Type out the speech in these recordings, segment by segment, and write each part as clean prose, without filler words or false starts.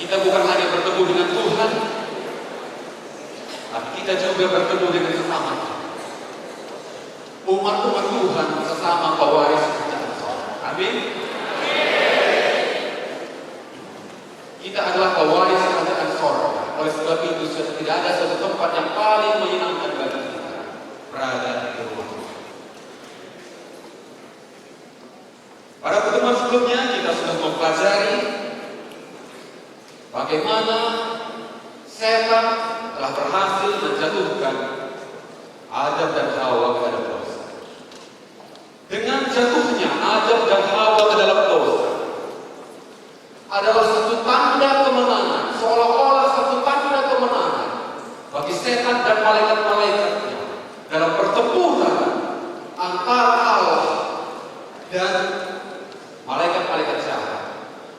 Kita bukan hanya bertemu dengan Tuhan, tapi kita juga bertemu dengan sesama umat-umat Tuhan, sesama pewaris kerajaan sorga. Amin. Kita adalah pewaris kerajaan sorga. Oleh sebab itu tidak ada satu tempat yang paling menyenangkan bagi kita berada di rumah Tuhan. Pada pertemuan sebelumnya kita sudah mempelajari bagaimana setan telah berhasil menjatuhkan Adam dan Hawa ke dalam dosa. Dengan jatuhnya Adam dan Hawa ke dalam dosa adalah satu tanda kemenangan, seolah-olah satu tanda kemenangan bagi setan dan malaikat-malaikatnya dalam pertempuran antara Allah dan malaikat-malaikat jahat,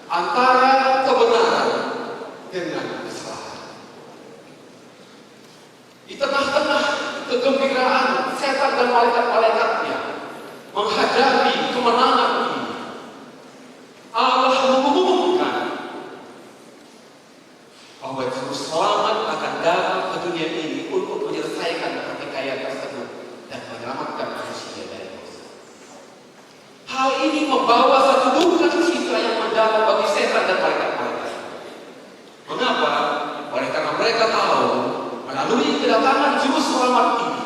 antara kebenaran dengan kesalahan. Di tengah-tengah kegembiraan setan dan malaikat-malaikatnya menghadapi kemenangan ini, Allah mengumumkan bahwa Juru Selamat akan datang ke dunia ini untuk menyelesaikan pertikaian tersebut dan menyelamatkan manusia dari dosa. Hal ini membawa satu duka cita yang mendalam bagi setan dan malaikat-malaikat. Mengapa? Oleh karena mereka tahu melalui kedatangan Juru Selamat ini,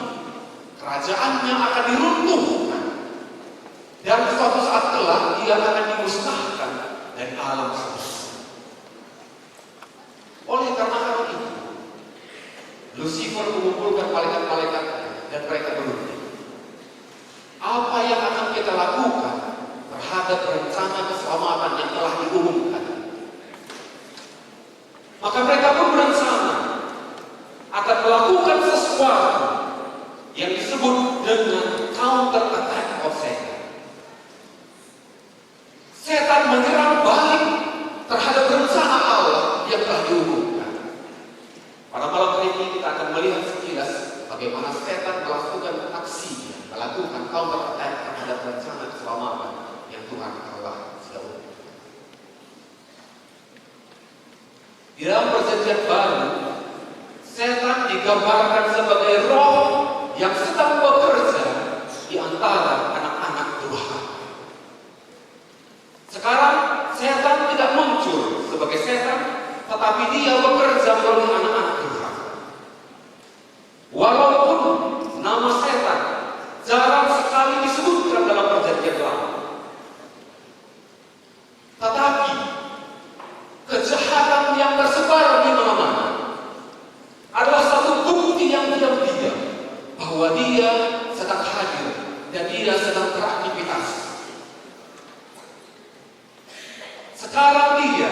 kerajaannya akan diruntuhkan dan suatu saat kelak dia akan dimusnahkan dari alam semesta. Oleh karena hal itu, Lucifer mengumpulkan malaikat-malaikatnya dan mereka berunding. Apa yang akan kita lakukan terhadap rencana keselamatan yang telah diumumkan? Maka mereka pun berencana akan melakukan sesuatu yang disebut dengan counter attack of Satan. Setan menyerang balik terhadap rencana Allah yang telah diumumkan. Pada malam hari ini kita akan melihat sekilas bagaimana setan melakukan aksinya, melakukan counter attack terhadap rencana keselamatan yang Tuhan Allah sudah umumkan. Di dalam perjanjian baru, setan digambarkan sebagai roh yang sedang bekerja di antara anak-anak Tuhan. Sekarang setan tidak muncul sebagai setan, tetapi dia bekerja melalui anak-anak Tuhan. Walaupun nama setan jarang sekali disebutkan dalam perjanjian lama, tetapi kejahatan yang tersebar di mana-mana adalah satu bukti yang diam-diam bahwa dia sedang hadir dan dia sedang beraktivitas. Sekarang dia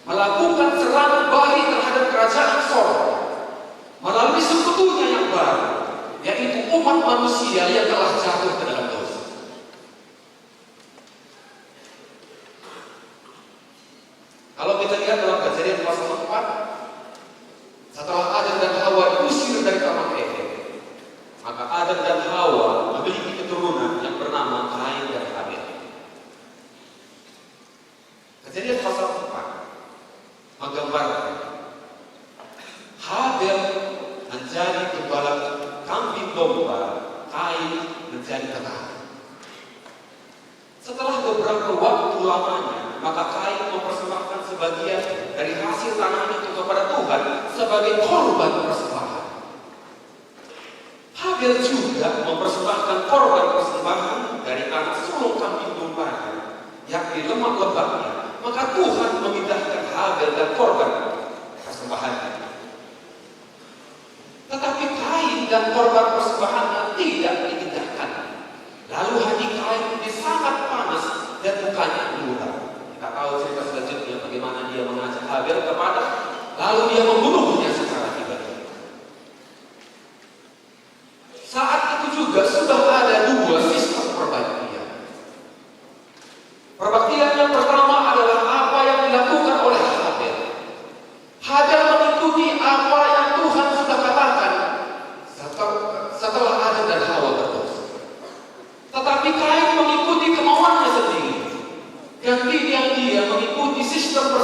melakukan serangan balik terhadap kerajaan sorga melalui sekutunya yang baru, yaitu umat manusia yang telah jatuh ke dalam dosa. Kalau kita lihat dalam Kejadian pasal 4, setelah Adam dan Hawa diusir dari Taman Eden, maka Adam dan Hawa memiliki keturunan yang bernama Kain dan Habel. Kejadian pasal 4 menggambarkan Habel menjadi gembala kambing domba, Kain menjadi petani. Setelah beberapa waktu lamanya, maka Kain mempersembahkan sebagian dari hasil tanah itu kepada Tuhan sebagai korban persembahan. Habel juga mempersembahkan korban persembahan dari anak sulung kambing dombanya, yakni lemak lebahnya. Maka Tuhan memindahkan Habel dan korban persembahannya. Tetapi Kain dan korban persembahannya tidak dipindahkan. Lalu hati Kain ini sangat panas dan mukanya meludah. Kita tahu cerita selanjutnya bagaimana dia mengajak Habel kepada, lalu dia membunuhnya secara tiba-tiba. Saat itu juga sudah ada dua sistem perbaktian. Perbaktian yang pertama adalah apa yang dilakukan oleh Habel. Habel mengikuti apa yang Tuhan sudah katakan setelah Adam dan Hawa berdosa. Tetapi Kain mengikuti kemauannya sendiri. Dan dia mengikuti sistem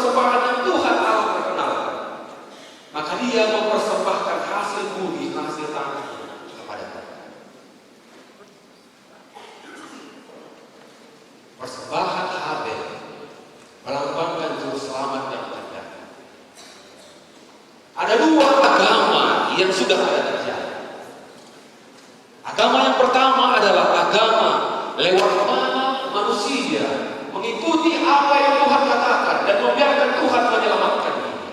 melambangkan juru selamat yang akan datang. Ada dua agama yang sudah ada terjadi. Agama yang pertama adalah agama lewat mana manusia mengikuti apa yang Tuhan katakan dan membiarkan Tuhan menyelamatkan diri.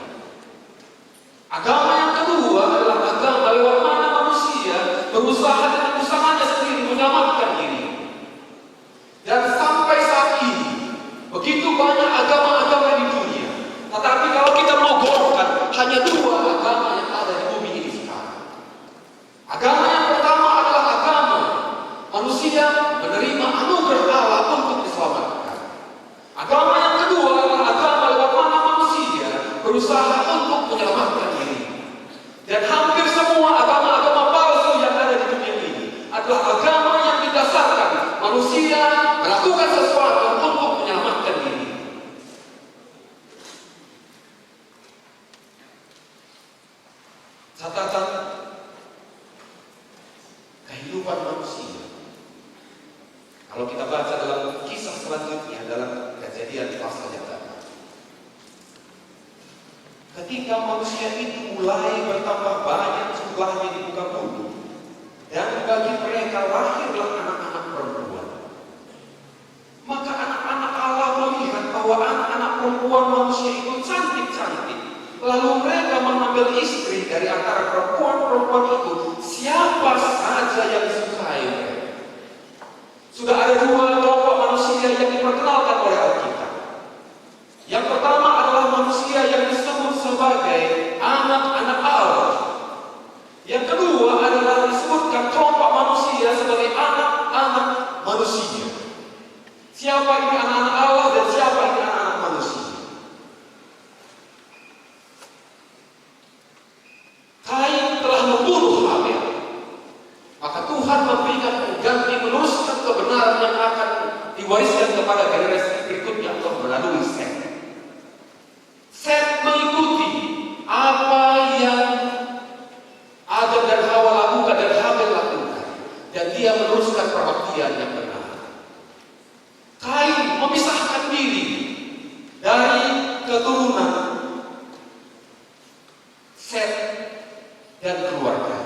Agama yang kedua adalah agama lewat mana manusia berusaha dengan usahanya sendiri menyelamatkan diri. Dan sampai saat ini begitu banyak agama-agama di dunia, tetapi kalau kita mau golongkan hanya dua agama yang ada di bumi ini sekarang. Agama yang pertama adalah agama manusia menerima anugerah Allah untuk diselamatkan. Agama yang kedua adalah agama lewat mana manusia berusaha untuk menyelamatkan diri. Dan hampir semua agama-agama palsu yang ada di dunia ini adalah agama yang didasarkan manusia melakukan sesuatu untuk menyelamatkan diri. Catatan kehidupan manusia. Kalau kita baca dalam kisah selanjutnya dalam Kejadian pasal yang datang, ketika manusia itu mulai bertambah banyak jumlahnya di muka bumi, dan bagi mereka lahirlah anak-anak perempuan, maka anak-anak Allah melihat bahwa anak-anak perempuan manusia itu cantik-cantik. Lalu mereka mengambil istri dari antara perempuan-perempuan itu, siapa saja yang disukai mereka. Sudah ada dua kelompok manusia yang diperkenalkan oleh Alkitab. Yang pertama adalah manusia yang disebut sebagai anak-anak Allah. Yang kedua adalah disebutkan kelompok manusia sebagai anak-anak manusia. Siapa ini anak-anak Allah dan siapa ini anak-anak manusia? Kain telah membunuh Habel, maka Tuhan memberikan pengganti meneruskan kebenaran yang akan diwariskan kepada generasi berikutnya atau melalui Set. Set mengikuti apa yang Adam dan Hawa lakukan dan Habel lakukan, dan dia meneruskan perbaktian yang benar. Kain memisahkan diri dari keturunan Set dan keluarga.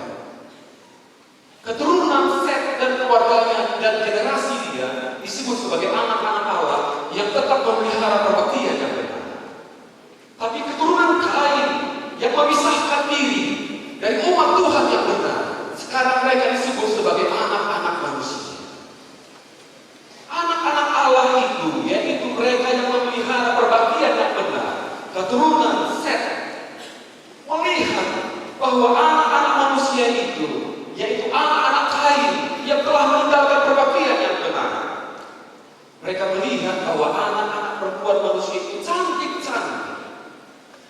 Keturunan Set dan keluarganya dan generasi dia disebut sebagai anak-anak Allah yang tetap memelihara perbaktian yang benar. Tapi keturunan Kain yang memisahkan diri dari umat Tuhan yang benar, sekarang mereka disebut sebagai anak-anak manusia. Anak-anak Allah itu, yaitu mereka yang memelihara perbaktian yang benar, keturunan Set, melihat bahwa anak-anak manusia itu, yaitu anak-anak Kain yang telah meninggalkan perbaktian yang benar, mereka melihat bahwa anak-anak perempuan manusia itu cantik-cantik.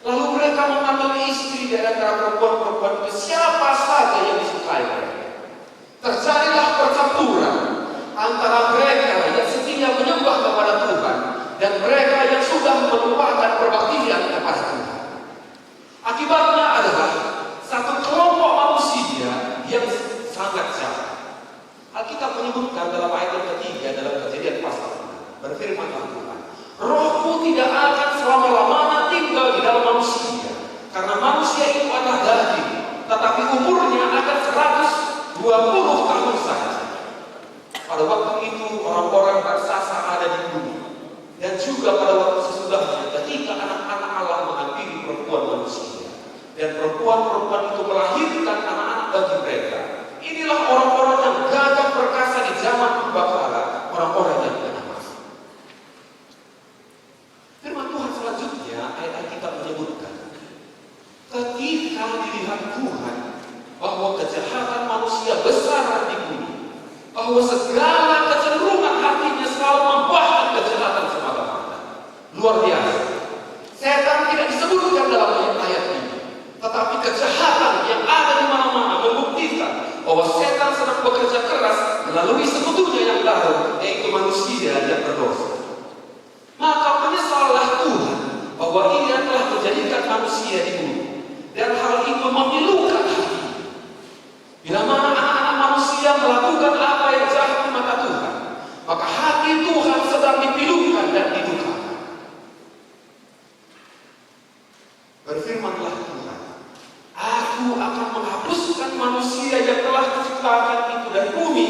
Lalu mereka mengambil istri dari antara perempuan-perempuan itu, siapa saja yang disukai mereka. Terjadilah percampuran antara mereka yang setia menyembah kepada Tuhan dan mereka yang sudah melupakan perbaktian kepada Tuhan. Akibatnya adalah satu kelompok manusia yang sangat jahat. Alkitab menyebutkan dalam ayat yang ketiga dalam Kejadian pasal 6, berfirman Tuhan, Rohku tidak akan selama-lamanya tinggal di dalam manusia, karena manusia itu adalah daging, tetapi umurnya akan 120 tahun saja. Pada waktu itu orang-orang raksasa ada di bumi, dan juga pada waktu sesudahnya ketika anak-anak Allah menghampiri perempuan manusia, dan perempuan-perempuan itu melahirkan anak-anak bagi mereka. Inilah orang-orang yang gagah perkasa di zaman purbakala, orang-orang yang kena masuk. Firman Tuhan selanjutnya, ayat Alkitab menyebutkan, ketika dilihat Tuhan bahwa kejahatan manusia besar di bumi, bahwa segala kecenderungan hatinya selalu membahas kejahatan semata-mata. Luar biasa. Setan tidak disebutkan dalam ayat ini, tetapi kejahatan yang ada di mana-mana membuktikan bahwa setan sedang bekerja keras melalui sekutunya yang baru, yaitu manusia yang berdosa. Maka menyesallah Tuhan bahwa ia telah menjadikan manusia di bumi, dan hal itu memilukan hati. Bila mana anak-anak manusia melakukan apa yang jahat di mata Tuhan, maka hati Tuhan sedang dipilukan dan didukakan. Berfirmanlah Tuhan, Aku akan menghapuskan manusia yang telah kuciptakan itu dari bumi,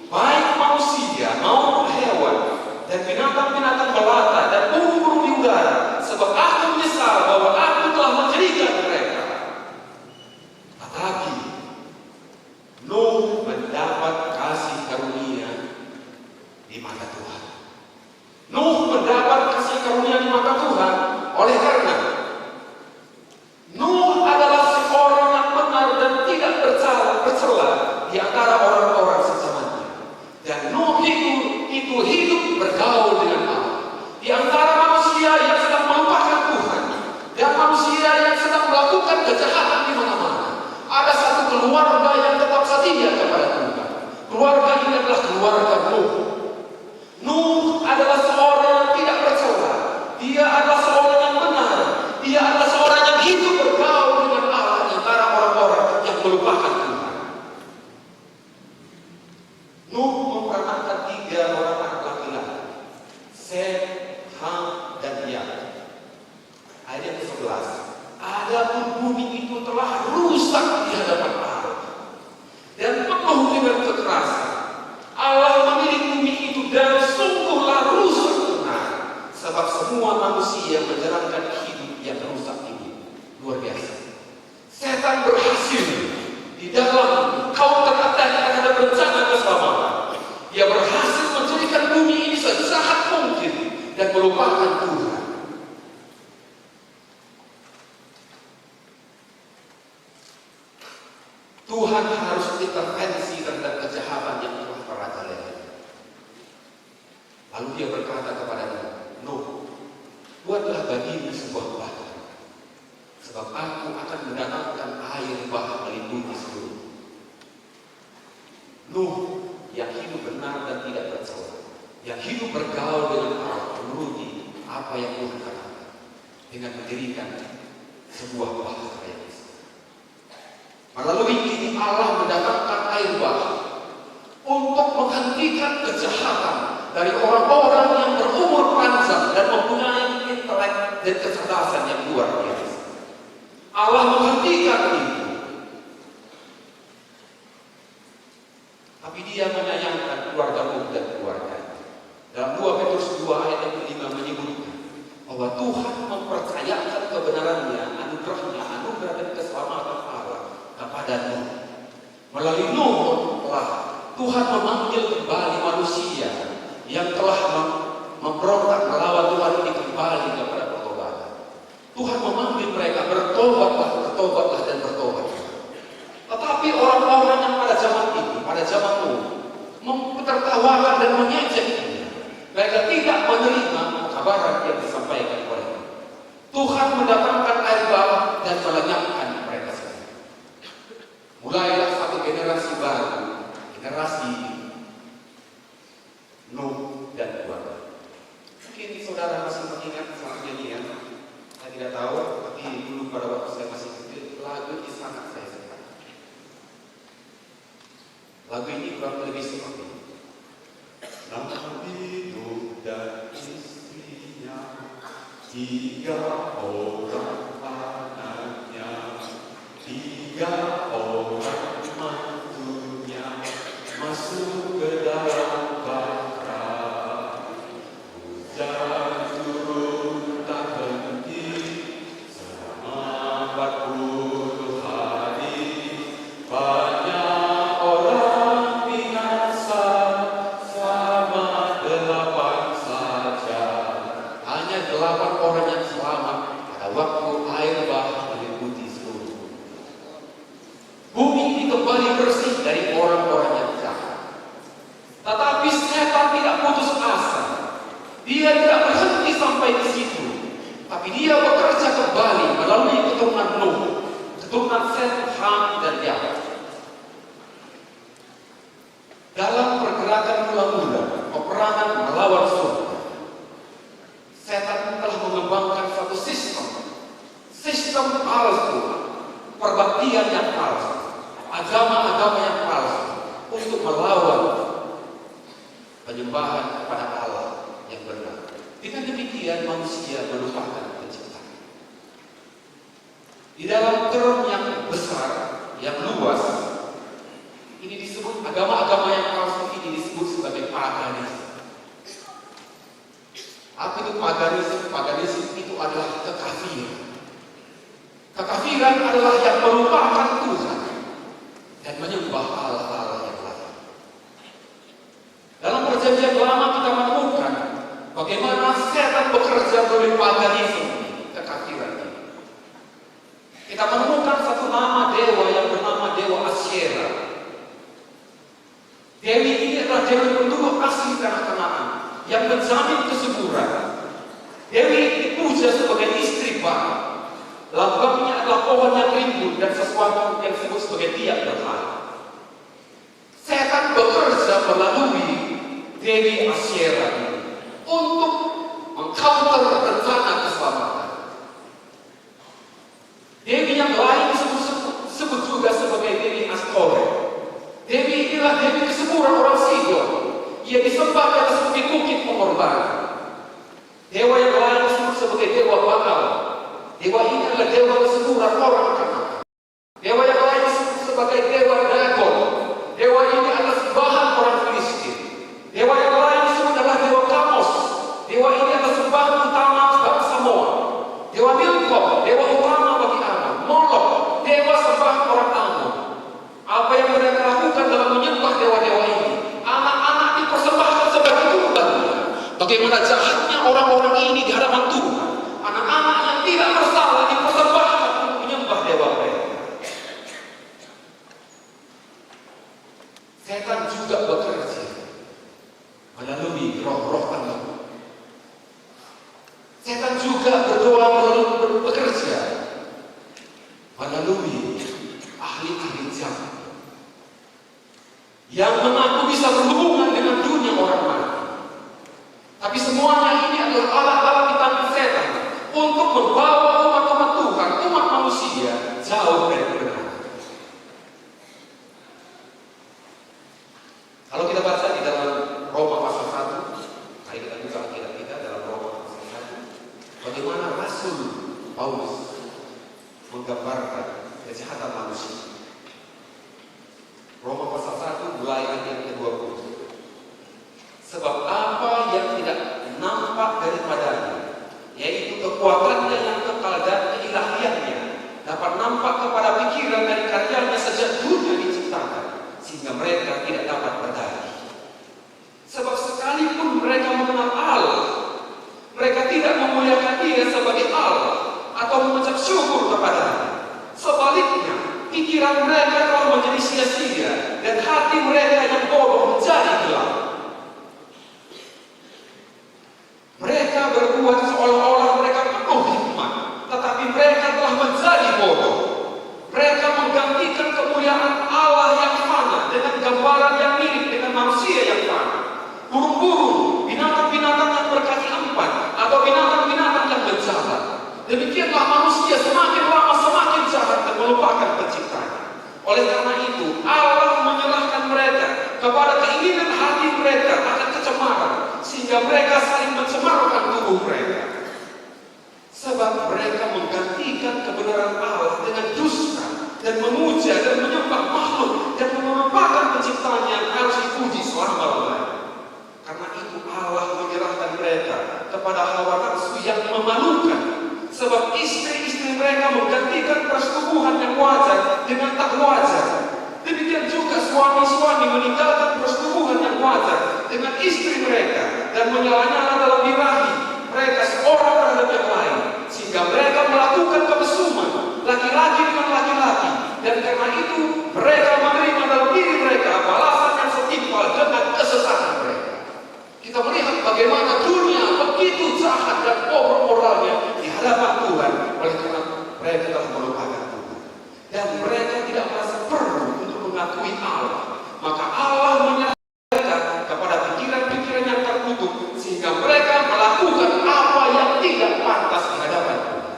baik manusia maupun hewan, dan binatang-binatang melata, dan burung-burung di udara, sebab aku menyesal bahwa aku telah menjadikan mereka. Tetapi Nuh mendapat kasih karunia di mata Tuhan. Nuh mendapat kasih karunia di mata Tuhan oleh karena Nuh adalah seorang yang benar dan tidak bercela di antara orang-orang sezamannya. Dan Nuh itu hidup bergaul dengan Allah. Di antara manusia yang sedang melupakan Tuhan dan manusia yang sedang melakukan kejahatan di mana-mana, ada satu keluarga yang tetap setia kepada Tuhan. Keluarga ini adalah keluarga Nuh. Nuh adalah seorang yang tidak bercela. Dia adalah seorang yang benar. Dia adalah seorang yang hidup bergaul dengan Allah di antara orang-orang yang melupakan Tuhan. Nuh memperanakkan 3 orang anak laki-laki, Sem, Ham, dan Yafet. Ayat 11. Adapun bumi itu telah rusak di hadapan Allah dan penuh dengan kekerasan. Allah memilih bumi itu dan sungguhlah rusak benar, sebab semua manusia menjalankan hidup yang rusak ini. Luar biasa. Setan berhasil di dalam counter attack terhadap rencana keselamatan. Dia berhasil menjadikan bumi ini sejahat mungkin dan melupakan Tuhan. Tuhan harus intervensi terhadap kejahatan yang telah merajalela. Lalu dia berkata kepada Nuh, buatlah bagimu sebuah batu, sebab aku akan mendatangkan air bah melindungi seluruh. Nuh yang hidup benar dan tidak bercela, yang hidup bergaul dengan Allah, menuruti apa yang Tuhan katakan, dengan mendirikan sebuah bahtera yang besar. Melalui ini Allah mendatangkan air bah untuk menghentikan kejahatan dari orang-orang yang berumur panjang dan mempunyai intelek dan kecerdasan yang luar biasa. Allah menghentikan itu. Tapi dia menyayangkan keluarga Nuh dan keluarganya. Dalam 2 Petrus 2 ayat yang ke-5 menyebutkan bahwa Tuhan mempercayakan kebenarannya, anugerahnya, anugerah dan keselamatan Allah kepada Nuh. Melalui Nuh telah Tuhan memanggil kembali manusia yang telah memberontak melawan Tuhan ini kembali kepada pertobatan. Tuhan memanggil mereka bertobatlah, bertobatlah dan bertobatlah. Tetapi orang-orang yang pada zaman ini, pada zaman Nuh, mentertawakan dan mengejeknya. Mereka tidak menerima kabaran yang disampaikan oleh Tuhan. Tuhan mendatangkan air bah dan melenyapkan mereka semua. Mulailah satu generasi baru, generasi Nuh dan keluarga. Mungkin saudara masih mengingat satu nyanyian, saya tidak tahu, tapi dulu pada waktu saya masih kecil, lagu ini sangat saya suka. Lagu ini kurang lebih seperti ini. Nabi Nuh dan istrinya, 3 orang anaknya, 3 orang mantunya, masuk ke dalam bahtera. Hujan turun tak henti selama 40 hari. Banyak orang binasa, selamat 8 saja. Hanya 8 orang yang selamat pada waktu air bah meliputi seluruh. Bumi ini kembali bersih dari orang-orang yang jahat. Tetapi setan tidak putus asa. Dia tidak berhenti sampai di situ. Tapi dia bekerja kembali melalui keturunan Nuh, keturunan Sem, Ham, dan Yafet. Dalam pergerakan mula-mula peperangan melawan surga, setan telah mengembangkan suatu sistem palsu, perbaktian yang palsu, agama-agama yang palsu untuk melawan penyembahan kepada Allah yang benar. Dengan demikian manusia melupakan penciptaan. Di dalam term yang besar, yang luas, ini disebut agama-agama yang palsu ini disebut sebagai paganisme. Apa itu paganisme? Paganisme itu adalah kekafiran. Kekafiran adalah yang melupakan Tuhan dan menyembah Allah-Allah yang lain. Dalam perjanjian lama kita menemukan bagaimana setan bekerja melalui paganisme, kekafiran ini. Kita menemukan satu nama dewa yang bernama Dewa Asyera. Dewi ini adalah dewi penduduk asli tanah Kanaan yang menjamin kesuburan. Dewi ini dipuja sebagai istri Baal. Lambangnya adalah pohon yang rimbun dan sesuatu yang disebut sebagai tiang berhala. Setan bekerja melalui Dewi Asyera ini untuk mengcounter rencana keselamatan. Dewi yang lain disebut juga sebagai Dewi Astore. Dewi inilah Dewi kesuburan orang Sidon. Ia disembah di atas bukit-bukit pengorbanan. Dewa yang lain disebut sebagai Dewa Baal. Dewa ini adalah dewa kesuburan orang Kanaan. Dewa yang lain disebut sebagai Dewa Dagon. Dewa ini adalah sembahan orang Filistin. Dewa yang lain disebut adalah Dewa Kamos. Dewa ini adalah sembahan utama bangsa Moab. Dewa Milkom, dewa utama bagi Ammon. Molok, dewa sembahan orang Ammon. Apa yang mereka lakukan dalam menyembah dewa-dewa ini? Anak-anak dipersembahkan sebagai tuhan. Bagaimana jahatnya orang-orang ini di hadapan Tuhan. Anak-anak yang tidak bersalah dipersembahkan untuk menyembah dewa mereka. Setan juga bekerja melalui roh-roh penuh. Setan juga berdoa bekerja melalui ahli-ahli jahat yang mengaku bisa berhubungan dengan dunia orang mati. Tapi semuanya ini adalah alat-alat di tangan setan untuk membawa umat-umat Tuhan, umat manusia jauh dari kebenaran. Kalau kita baca di dalam Roma pasal 1, mari kita buka Alkitab kita dalam Roma pasal 1, bagaimana Rasul Paulus menggambarkan kejahatan manusia. Roma pasal 1 mulai ayat yang ke-20. Sebab apa yang tidak nampak daripadanya, yaitu kekuatannya yang kekal dan keilahiannya, dapat nampak kepada pikiran dari karyanya sejak dunia diciptakan, sehingga mereka tidak dapat berdalih. Sebab sekalipun mereka mengenal Allah, mereka tidak memuliakan Dia sebagai Allah atau mengucap syukur kepadanya. Sebaliknya, pikiran mereka telah menjadi sia-sia dan hati mereka yang bodoh menjadi gelap. Mereka berbuat seolah-olah mereka penuh hikmat, tetapi mereka telah menjadi bodoh. Mereka menggantikan kemuliaan Allah yang fana dengan gambaran yang mirip dengan manusia yang fana. Burung-burung, binatang-binatang yang berkaki 4, atau binatang-binatang yang berjalan. Demikianlah manusia semakin lama semakin jahat dan melupakan penciptanya. Oleh karena itu, Allah menyerahkan mereka kepada keinginan hati mereka akan kecemaran, sehingga mereka saling mencemarkan tubuh mereka. Sebab mereka menggantikan kebenaran Allah dengan dusta dan memuja dan menyembah makhluk dan melupakan penciptanya yang harus dipuji selama-lamanya. Karena itu Allah menyerahkan mereka kepada hawa nafsu yang memalukan. Sebab istri-istri mereka menggantikan persetubuhan yang wajar dengan tak wajar. Demikian juga suami-suami meninggalkan persetubuhan yang wajar dengan istri mereka dan menyala-nyala dalam birahi mereka seorang terhadap yang lain, sehingga mereka melakukan kemesuman laki-laki dengan laki-laki, dan karena itu mereka menerima dalam diri mereka balasan yang setimpal dengan kesesatan mereka. Kita melihat bagaimana dunia begitu jahat dan bobrok moralnya di hadapan Tuhan, oleh karena mereka telah melupakan Tuhan dan mereka tidak merasa perlu untuk mengakui Allah. Maka Allah menyerahkan mereka kepada pikiran-pikiran yang tertutup, sehingga mereka melakukan apa yang tidak pantas di hadapan Tuhan.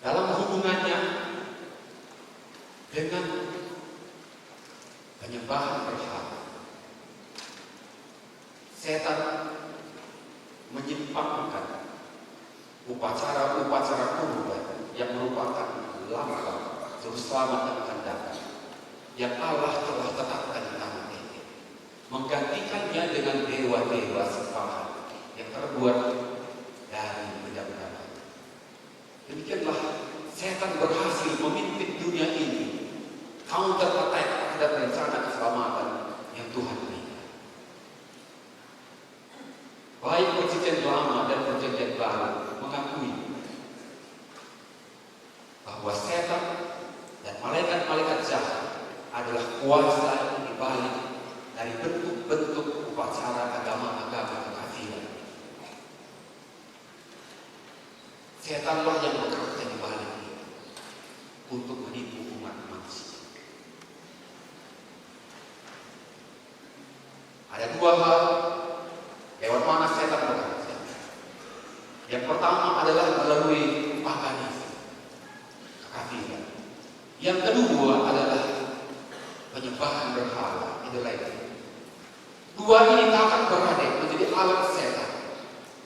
Dalam hubungannya dengan penyembahan berhala, setan menyimpangkan upacara-upacara kurban yang merupakan lambang juru selamat yang akan datang, yang Allah telah tetapkan di tangan ini, menggantikannya dengan dewa-dewa sembahan yang terbuat dari benda-benda. Demikianlah setan berhasil memimpin dunia ini counter attack terhadap rencana keselamatan yang Tuhan berikan. Baik perjanjian lama dan perjanjian baru mengakui bahwa setan dan malaikat-malaikat jahat adalah kuasa di balik dari bentuk-bentuk upacara agama-agama kekafiran. Setanlah yang bekerja di balik ini untuk menipu umat manusia. Ada dua hal lewat mana setan bekerja. Yang pertama adalah melalui paganisme, kekafiran. Yang kedua adalah penyembahan berhala, idolatry. Dua ini akan berada menjadi alat setan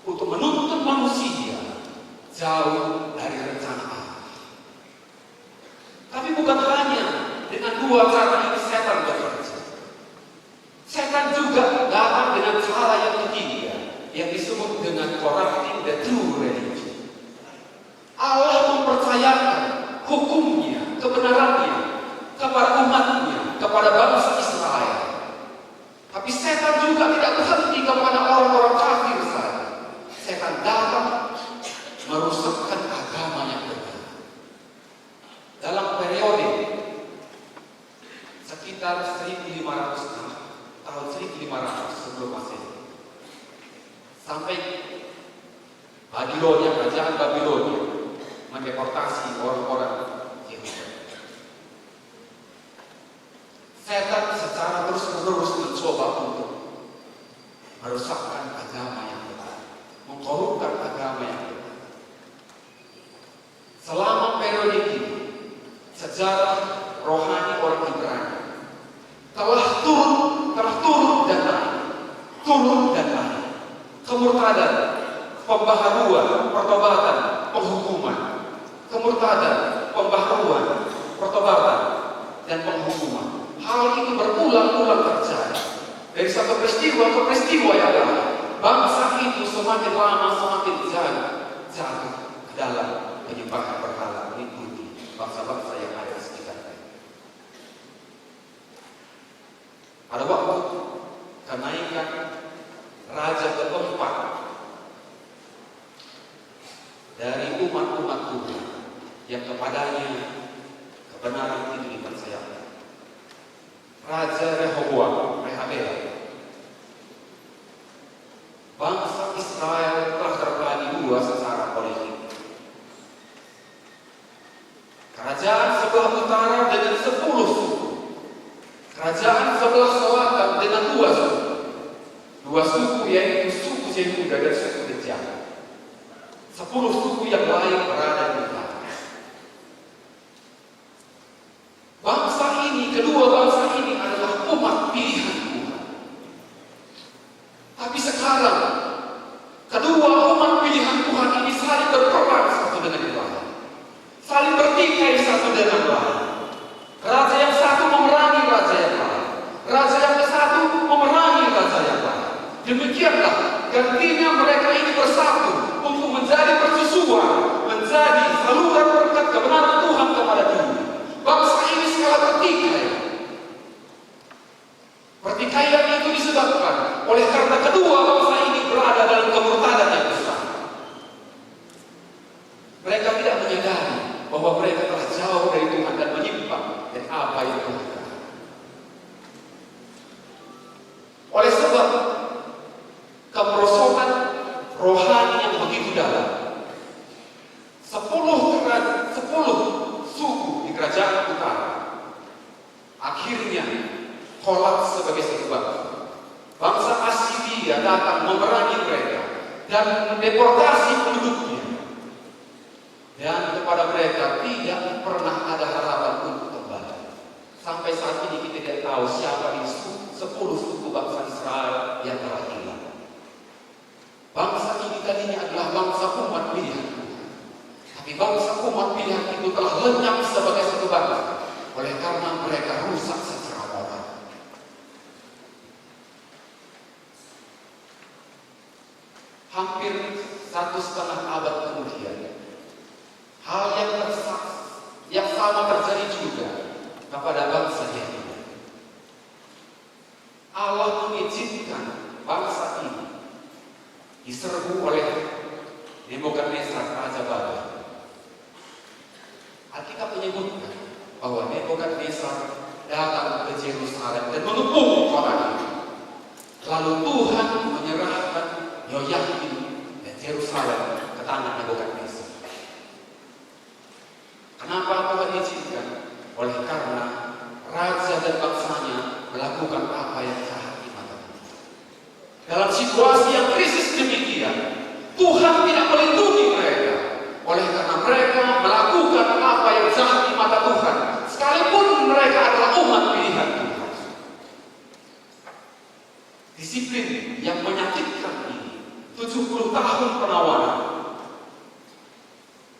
untuk menuntun manusia jauh dari rencana Allah. Tapi bukan hanya dengan dua cara ini setan bekerja. Setan juga datang dengan cara yang ketiga, yang disebut dengan corrupting the true religion. Allah mempercayakan hukumnya, kebenarannya kepada umatnya, kepada bangsa Israel. Tapi setan juga tidak berhenti kepada orang-orang kafir saja. Setan datang merusakkan agama yang benar. Dalam periode sekitar 1500 tahun 1500 sebelum Masehi sampai Babilonia, kerajaan Babilonia mendeportasi orang-orang Yehuda. Setan secara terus-menerus mencoba untuk merusakkan agama yang benar, mengkorupkan agama yang benar. Selama periode ini, sejarah rohani orang Ibrani telah turun dan naik, kemurtadan, pembaharuan, pertobatan, penghukuman, kemurtadan, pembaharuan, pertobatan, dan penghukuman. Hal itu berulang-ulang terjadi dari satu peristiwa ke peristiwa yang lain. Bangsa itu semakin lama semakin jatuh ke dalam penyembahan berhala mengikuti bangsa-bangsa yang ada di sekitarnya. Pada waktu kenaikan raja keempat dari umat-umat Tuhan yang kepadanya kebenaran itu dipercayakan, Raja Rehoboam, bangsa Israel telah terbagi dua secara politik. Kerajaan sebelah utara dengan 10 suku, kerajaan sebelah selatan dengan 2 suku. 2 suku yaitu suku Yehuda dan suku Benjamin. 10 suku yang lain berada di utara. Bangsa ini, kedua bangsa ini adalah umat pilihan Tuhan. Tapi sekarang kedua umat pilihan Tuhan ini saling berperang satu dengan yang lain, saling bertikai satu dengan lain. Raja yang satu memerangi raja yang lain, raja yang satu memerangi raja yang lain. Demikianlah gantinya mereka ini bersatu untuk menjadi persusuan, menjadi saluran berkat kebenaran Tuhan kepada dunia. Bangsa ini skala bertikai. Pertikaian itu disebabkan oleh karena kedua bangsa ini berada dalam kemurtadan yang besar. Mereka tidak menyadari bahwa mereka telah jauh dari Tuhan dan menyimpang dari apa yang Tuhan katakan. Oleh sebab kemerosotan rohani yang begitu dalam, 10 suku di kerajaan utara akhirnya kolaps sebagai satu bangsa. Bangsa Asiria datang memerangi mereka dan mendeportasi penduduknya. Dan kepada mereka tidak pernah ada harapan untuk kembali. Sampai saat ini kita tidak tahu siapa di 10 suku bangsa Israel yang telah hilang. bangsa umat pilihan itu telah lenyap sebagai satu bangsa oleh karena mereka rusak secara moral. Hampir 1,5 abad kemudian, hal yang sama terjadi juga kepada bangsa Yahudi. Allah mengizinkan bangsa ini diserbu oleh Nebukadnezar Raja Babel. Alkitab menyebutkan bahwa Nebukadnezar datang ke Yerusalem dan mengepung kota ini. Lalu Tuhan menyerahkan Yehoyakim dan Yerusalem ke tangan Nebukadnezar. Kenapa Tuhan izinkan? Oleh karena raja dan bangsanya melakukan apa yang jahat di mata Tuhan. Dalam situasi yang krisis demikian, Tuhan tidak melindungi mereka. Oleh karena mereka melakukan apa yang jahat di mata Tuhan, sekalipun mereka adalah umat pilihan Tuhan. Disiplin yang menyakitkan ini, 70 tahun penawanan,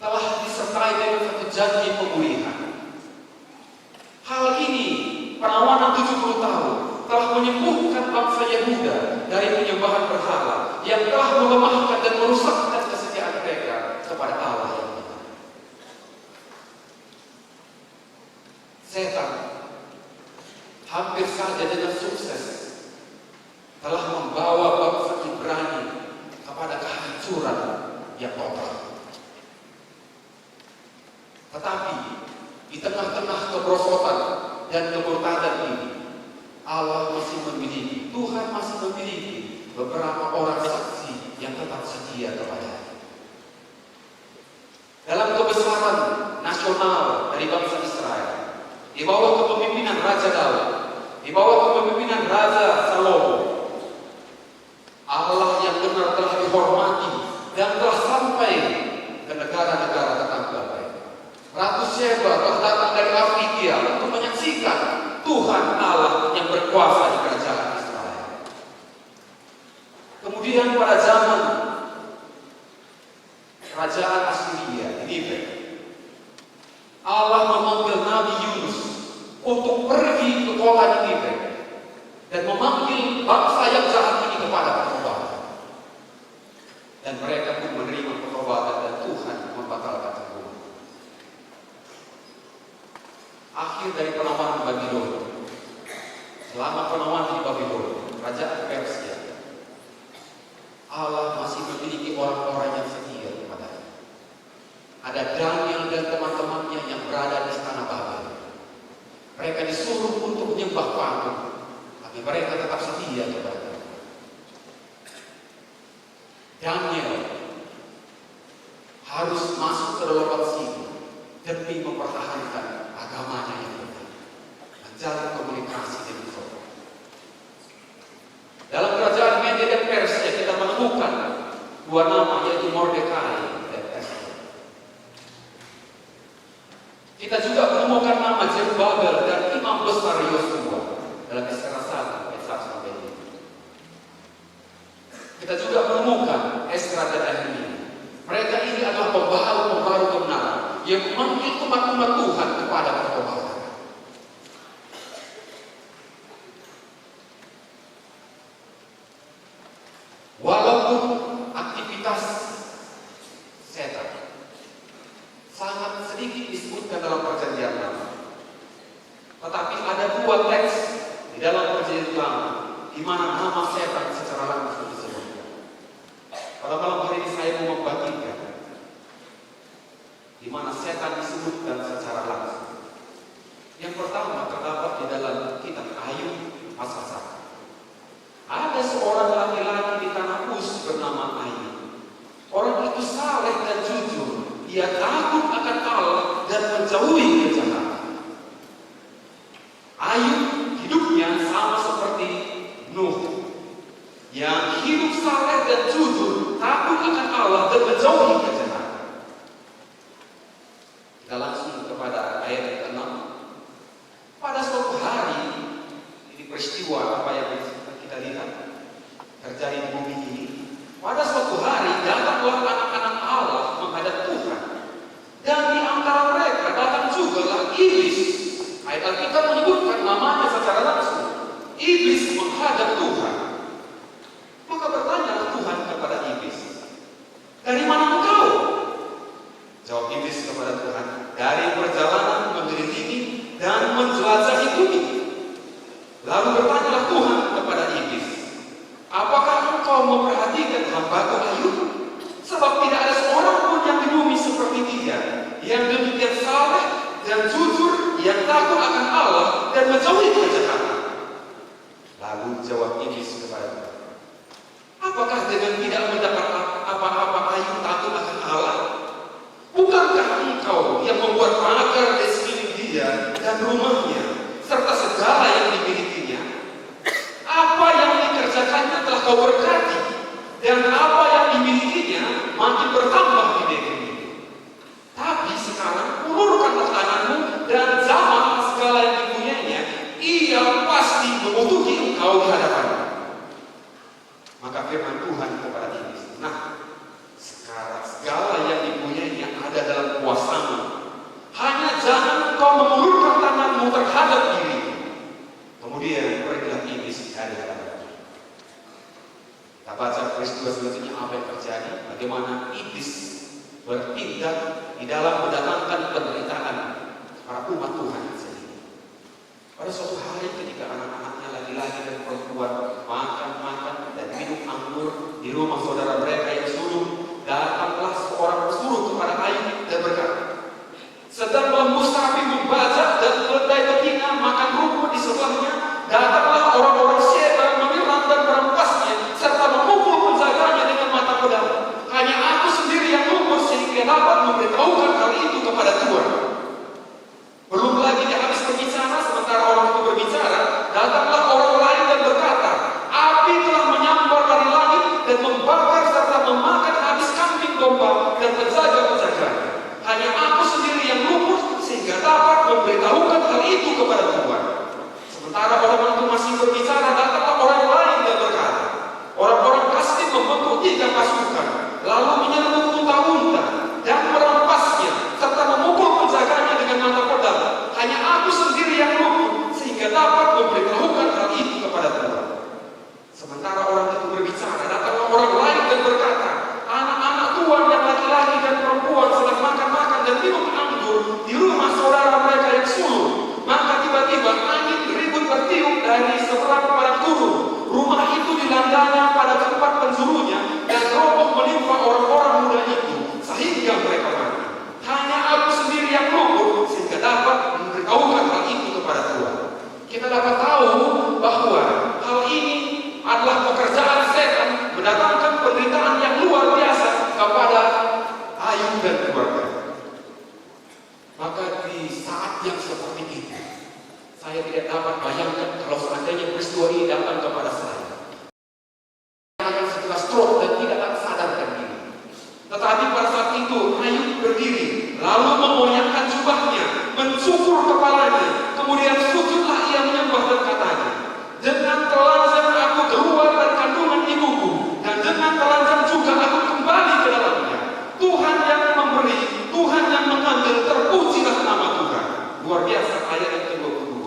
telah disertai dengan satu janji pemulihan. Hal ini, penawanan 70 tahun, telah menyembuhkan bangsa Yehuda dari penyembahan berhala yang telah melemahkan dan merusakkan kesetiaan mereka kepada Allah yang benar. Setan hampir saja dengan sukses telah membawa bangsa Ibrani kepada kehancuran yang total. Tetapi di tengah-tengah keberosotan dan kemurtadan ini, Allah masih memiliki, Tuhan masih memiliki beberapa orang saksi yang tetap setia kepada-Nya. Dalam kebesaran nasional dari bangsa Israel, di bawah kepemimpinan Raja Daud, di bawah kepemimpinan Raja Salomo, Allah yang benar telah dihormati dan telah sampai ke negara-negara tetangga mereka. Ratu Sheba telah datang dari Afrika untuk menyaksikan Tuhan Allah yang berkuasa di kerajaan Israel. Kemudian pada zaman kerajaan Assyria di Nineveh, Allah memanggil Nabi Yunus untuk pergi ke kota Nineveh dan memanggil bangsa yang jahat ini kepada pertobatan. Dan mereka pun menerima pertobatan dan Tuhan membatalkan hukuman. Akhir dari penawanan Babylon. Selama penawanan di Babylon, kerajaan Persia, Allah masih memiliki orang-orang yang setia kepada-Nya. Ada Daniel dan teman-temannya yang berada di istana Babel. Mereka disuruh untuk menyembah patung, tapi mereka tetap setia kepada-Nya. Daniel harus masuk ke dalam sini demi mempertahankan agamanya yang benar, menjalin komunikasi dengan Allah. Dalam kerajaan Media dan Persia kita menemukan dua nama, yaitu Mordekai dan Esther. Kita juga menemukan nama Zerubbabel dan imam besar Yosua dalam Esra 1 ayat 1 sampai 5. Kita juga menemukan Esra dan Nehemia. Mereka ini adalah pembaharu kebenaran yang memanggil umat-umat Tuhan kepada pertobatan. Walaupun aktivitas setan sangat sedikit disebutkan dalam perjanjian lama, tetapi ada dua teks di dalam perjanjian lama di mana nama setan secara langsung disebutkan. Pada malam hari ini saya mau membagikan di mana setan disebutkan secara langsung. Yang pertama terdapat di dalam kitab Ayub pasal 1. Ada seorang laki-laki di tanah Uz bernama Ayub. Orang itu saleh dan jujur. Dia takut akan Allah dan menjauhi kejahatan. Ayub hidupnya sama seperti Nuh, yang hidup saleh dan jujur, takut akan Allah dan menjauhi kejahatan. Kita langsung kepada ayat 6. Pada suatu hari, ini peristiwa apa yang kita lihat terjadi di bumi ini. Pada suatu hari datanglah anak-anak Allah menghadap Tuhan jugalah iblis. Ayat Alkitab menyebutkan namanya secara langsung. Iblis menghadap Tuhan. Maka bertanyalah Tuhan kepada iblis, dari mana engkau? Jawab iblis kepada Tuhan, dari perjalanan mengelilingi dan menjelajahi bumi. Lalu bertanyalah Tuhan kepada iblis, apakah engkau memperhatikan hamba-Ku Ayub? Sebab tidak ada seorang pun yang di bumi seperti dia, yang demikian saleh dan jujur, yang takut akan Allah dan menjauhi kejahatan. Lalu jawab iblis kepada Tuhan, apakah dengan tidak mendapat apa-apa Ayub takut akan Allah? Bukankah engkau yang membuat pagar di sekeliling dia dan rumahnya, serta segala yang dimilikinya? Apa yang dikerjakannya telah kau berkati, dan apa yang dimilikinya makin bertambah di negeri itu. Tapi sekarang ulurkanlah tanganmu dan jamah segala yang dipunyainya, ia pasti membutuhkan engkau di hadapannya. Maka firman Tuhan kepada iblis, nah, sekarang segala yang dipunyainya ada dalam kuasamu. Hanya jangan engkau mengulurkan tanganmu terhadap dirimu. Kemudian pergilah iblis dari hadapannya. Kita baca peristiwa selanjutnya apa yang terjadi, bagaimana iblis bertindak di dalam mendatangkan penderitaan para umat Tuhan sendiri. Pada suatu hari ketika anak-anaknya laki-laki dan perempuan makan dan minum anggur di rumah saudara mereka yang sulung, datanglah seorang pesuruh kepada Ayub dan berkata, sedang lembus sapi membajak dan keledai betina makan rumput di sebelahnya, datanglah orang-orang Sheba menyerang dan merampasnya serta memukul penjaganya dengan mata pedang. Hanya aku sendiri yang luput sehingga dapat memberitahukan hal itu kepada Tuhan. Belum lagi dia habis berbicara, sementara orang itu berbicara, datanglah orang lain dan berkata, api telah menyambar dari langit dan membakar serta memakan habis kambing domba dan penjaga-penjaganya. Hanya aku sendiri yang luput sehingga dapat memberitahukan hal itu kepada Tuhan. Sementara orang itu masih berbicara, datanglah orang lain dan berkata, orang-orang Kasdim membentuk 3 pasukan, lalu menyerbu unta-unta dan merampasnya serta memukul penjaganya dengan mata pedang. Hanya aku sendiri yang luput sehingga dapat memberitahukan hal itu kepada Tuhan. Sementara orang itu berbicara, datanglah orang lain dan berkata, anak-anak Tuhan yang laki-laki dan perempuan sedang makan-makan dan minum anggur di rumah saudara mereka yang sulung. Maka tiba-tiba angin ribut bertiup dari seberang barat turun. Rumah itu dilandanya pada tempat penjurunya dan roboh menimpa orang-orang muda itu sehingga mereka mati. Hanya aku sendiri yang luput sehingga dapat memberitahukan hal itu kepada Tuhan. Kita dapat tahu bahwa hal ini adalah pekerjaan setan mendatangkan penderitaan yang luar biasa kepada Ayub dan keluarga. Maka di saat yang seperti itu, saya tidak dapat bayangkan kalau seandainya peristiwa ini datang kepada saya. Saya akan segera stroke dan tidak akan sadarkan diri. Tetapi pada saat itu Ayub berdiri, lalu memoyangkan jubahnya, mencukur kepalanya, kemudian sujudlah ia menyembah dan katanya, dengan telanjang aku keluar dari kandungan ibuku, dan dengan telanjang juga aku kembali ke dalamnya. Tuhan yang memberi, Tuhan yang mengambil, terpujilah nama Tuhan. Luar biasa ayat yang ke-22.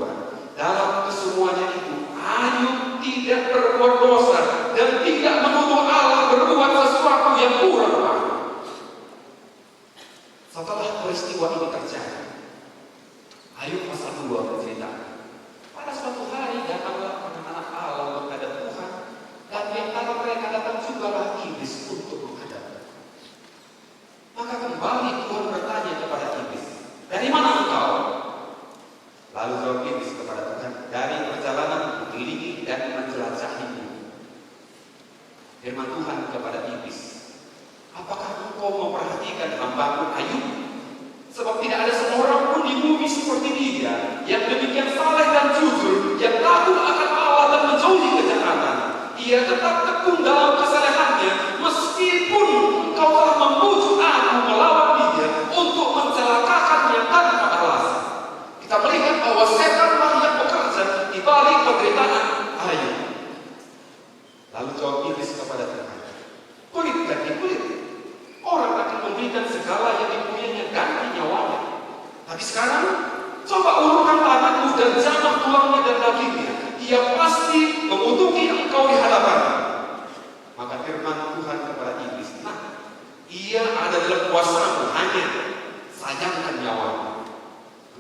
Dalam kesemuanya itu, Ayub tidak berbuat dosa dan tidak menuduh Allah berbuat sesuatu yang kurang baik. Setelah peristiwa ini terjadi, Ayub pasal 2 bercerita, pada suatu hari datanglah anak-anak Allah menghadap Tuhan, dan di antara mereka datang jugalah iblis untuk menghadap. Maka kembali Tuhan bertanya kepada iblis, dari mana engkau? Lalu jawab iblis kepada Tuhan, dari perjalanan mengelilingi dan menjelajahi bumi. Firman Tuhan kepada iblis, apakah engkau memperhatikan hamba-Ku Ayub? Sebab tidak ada seorang pun di bumi seperti dia, yang demikian saleh dan jujur, yang takut akan Allah dan menjauhi kejahatan. Ia tetap tekun dalam kesalehannya, meskipun engkau telah membujuk aku melawan dia untuk mencelakakannya tanpa alasan. Kita melihat bahwa setanlah yang bekerja di balik penderitaan Ayub. Lalu jawab iblis kepada Tuhan, kulit ganti kulit. Orang akan memberikan segala yang dipunyainya ganti nyawanya. Tapi sekarang, coba urutkan tanganmu dan jamah tulangnya dan dagingnya. Ia pasti mengutuki engkau di hadapanmu. Maka firman Tuhan kepada iblis, nah, ia ada dalam kuasamu, hanya sayangkan nyawamu.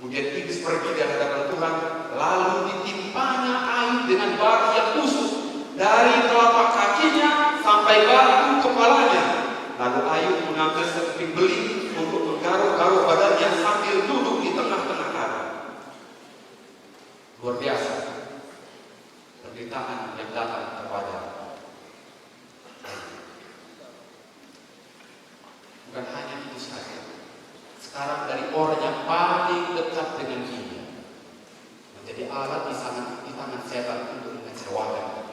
Kemudian iblis pergi dari hadapan Tuhan, lalu ditimpanya Ayub dengan batu yang busuk dari telapak kakinya sampai batu kepalanya. Lalu Ayub mengambil sekeping beling untuk menggaruk-garuk badannya sambil duduk di tengah-tengah tanah. Luar biasa penderitaan yang datang kepada Ayub. Bukan hanya itu saja. Sekarang dari orang yang paling dekat dengan dia menjadi alat di tangan setan untuk mengecewakan.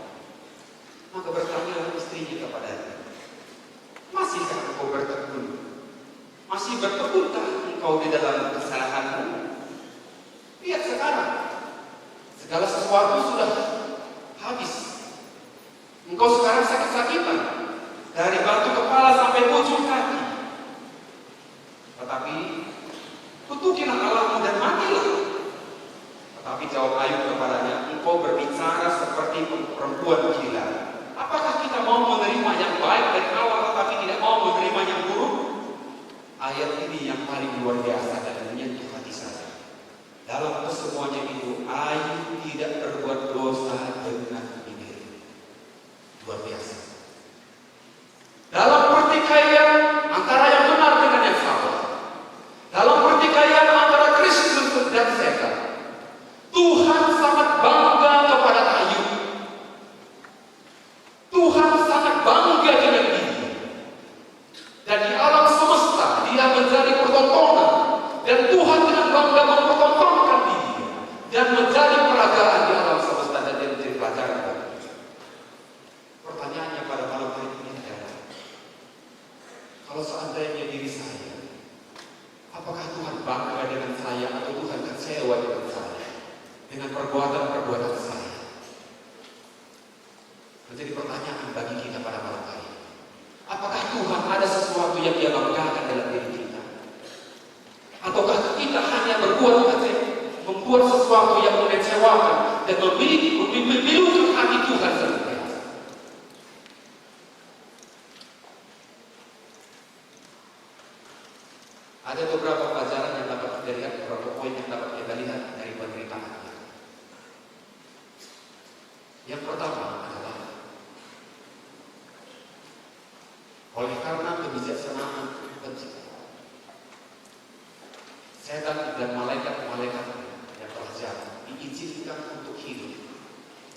Maka bertanyalah istrinya kepadanya, masihkah engkau bertekun? Masih bertekunkah engkau di dalam kesalahanmu? Lihat sekarang, segala sesuatu sudah habis. Engkau sekarang sakit-sakitan dari batu kepala sampai ujung kaki. Tetapi kutukilah Allahmu dan matilah. Tetapi jawab Ayub kepadanya, engkau berbicara seperti perempuan gila. Apakah kita mau menerima yang baik dari awal tetapi tidak mau menerima yang buruk? Ayat ini yang paling luar biasa dan menyentuh hati saya. Dalam kesemuanya itu, Ayub tidak berbuat dosa dengan ini. Luar biasa. Dalam pertikaian antara yang benar dengan yang salah, dalam pertikaian antara Kristus dan setan, Tuhan sangat bangga kepada Ayub. Tuhan sangat bangga dengan dia. Dan di alam semesta dia menjadi pertontonan. Dan Tuhan dengan bangga mempertontonkan dia. Dan menjadi peragaan di alam semesta dan dia menjadi pelajaran. Pertanyaannya pada malam hari ini adalah, kalau seandainya diri saya, apakah Tuhan bangga dengan saya atau Tuhan kecewa dengan saya? Dengan perbuatan-perbuatan saya. Menjadi pertanyaan bagi kita pada malam hari. Apakah Tuhan ada sesuatu yang dia banggakan dalam diri kita? Ataukah kita hanya membuat sesuatu yang mengecewakan dan memilukan hati Tuhan senantiasa? Ada beberapa pelajaran yang dapat kita lihat, beberapa poin yang dapat kita lihat dari penderitaan kita. Yang pertama adalah, oleh karena kebijaksanaan pencipta, setan dan malaikat-malaikat yang telah jatuh diizinkan untuk hidup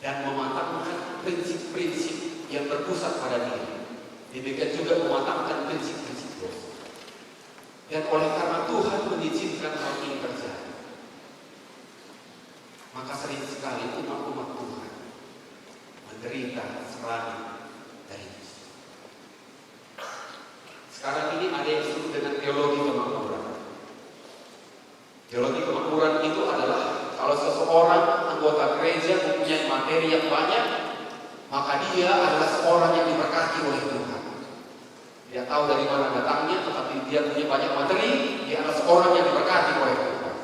dan mematangkan prinsip-prinsip yang berpusat pada diri. Demikian juga mematangkan prinsip-prinsip dosa. Dan oleh karena Tuhan mengizinkan hal ini terjadi, maka sering sekali umat-umat Tuhan menderita serangan dari musuh. Sekarang ini ada yang disebut dengan teologi kemakmuran. Teologi kemakmuran itu adalah kalau seseorang anggota gereja mempunyai materi yang banyak, maka dia adalah seorang yang diberkati oleh Tuhan. Dia tahu dari mana datangnya, tetapi dia punya banyak materi, dia adalah seorang yang diberkati oleh Tuhan.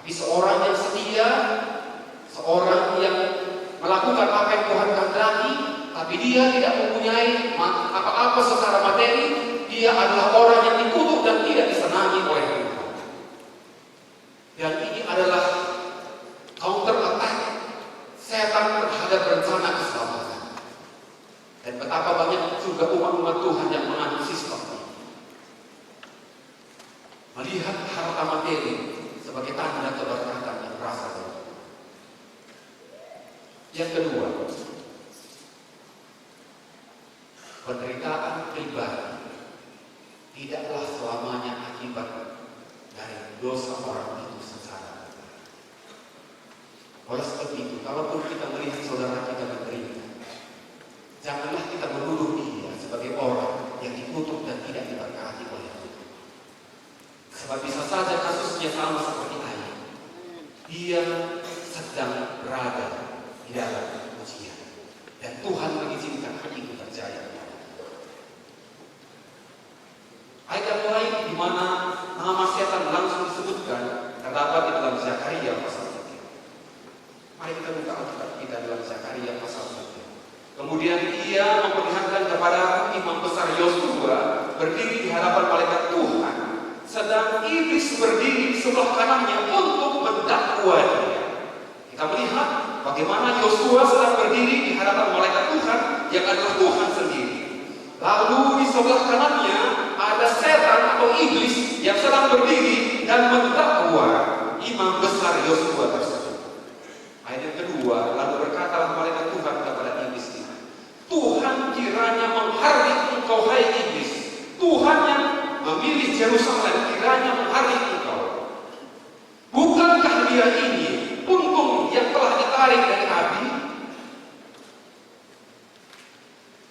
Tapi seorang yang setia, seorang yang melakukan apa yang Tuhan kehendaki, tapi dia tidak mempunyai apa-apa secara materi, dia adalah orang yang dikutuk dan tidak disenangi oleh Tuhan. Dan ini adalah counter attack setan terhadap rencana keselamatan. Dan betapa banyak juga umat-umat Tuhan yang menganut sistem ini. Melihat harta materi sebagai tanda keberkatan yang berasal dari Tuhan. Yang kedua, penderitaan pribadi tidaklah selamanya akibat dari dosa orang itu secara pribadi. Oleh sebab itu, kalaupun kita melihat saudara kita menderita, janganlah kita menuduh dia sebagai orang yang dikutuk dan tidak diberkati oleh Tuhan. Sebab bisa saja kasusnya sama seperti Ayub. Dia sedang berada di dalam ujian. Dan Tuhan mengizinkan hal itu terjadi. Ayat yang lain di mana Nama setan langsung disebutkan terdapat di dalam Zakaria pasal 3. Mari kita buka Alkitab kita dalam Zakaria pasal 3. Kemudian ia memperlihatkan kepada imam besar Yosua berdiri di hadapan malaikat Tuhan, sedang iblis berdiri di sebelah kanannya untuk mendakwa dia. Kita melihat bagaimana Yosua sedang berdiri di hadapan malaikat Tuhan yang adalah Tuhan sendiri. Lalu di sebelah kanannya ada setan atau iblis yang sedang berdiri dan mendakwa imam besar Yosua tersebut. Ayat yang kedua, lalu berkatalah malaikat Tuhan kepada iblis itu, Tuhan kiranya menghardik engkau hai iblis. Tuhan yang memilih Yerusalem kiranya menghardik engkau. Bukankah dia ini puntung yang telah ditarik dari api?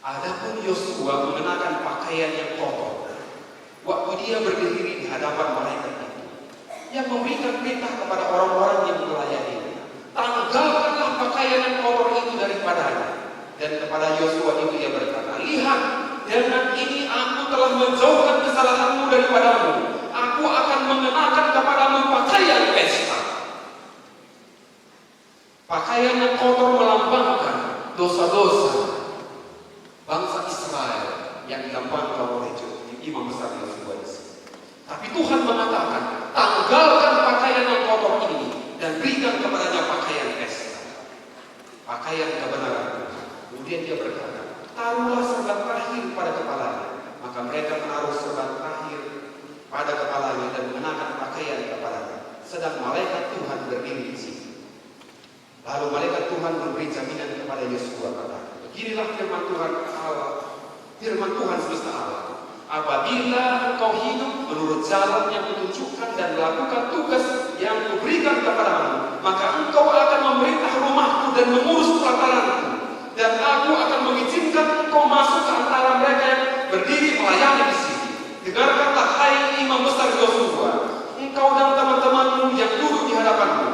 Adapun Yosua mengenakan pakaian yang kotor waktu dia berdiri di hadapan malaikat itu, yang memberikan perintah kepada orang-orang yang melayaninya, tanggalkanlah pakaian yang kotor itu daripadanya. Dan kepada Yosua itu ia berkata, lihat, dengan ini aku telah menjauhkan kesalahanmu daripadamu. Aku akan mengenakan kepadamu pakaian pesta. Pakaian yang kotor melambangkan dosa-dosa bangsa Israel yang dilambangkan oleh imam besar Yosua. Tapi Tuhan mengatakan, tanggalkan pakaian yang kotor ini dan berikan kepadanya pakaian pesta, pakaian kebenaran. Kemudian dia berkata, taruhlah serban terakhir pada kepalanya. Maka mereka menaruh serban terakhir pada kepalanya dan mengenakan pakaian kepalanya. Sedang malaikat Tuhan berdiri di sini. Lalu malaikat Tuhan memberi jaminan kepada Yosua, kata, beginilah firman Tuhan Allah, firman Tuhan semesta Allah. Apabila engkau hidup menurut jalan yang kutunjukkan dan melakukan tugas yang kuberikan kepadamu, maka engkau akan memerintah rumahku dan mengurus pelataranku. Dan aku akan mengizinkan engkau masuk ke antara mereka yang berdiri melayani di sini. Dengarkanlah hai imam besar Yosua, engkau dan teman-temanmu yang duduk di hadapanmu.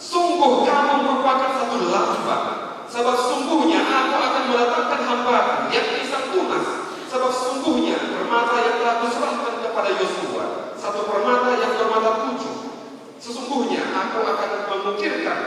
Sungguh kamu merupakan satu lambat, sebab sungguhnya aku akan meletakkan hambaku, yakni sang tunas. Sebab sungguhnya permata yang telah kuserahkan kepada Yosua, satu permata yang bermata 7. Sesungguhnya aku akan mengukirkan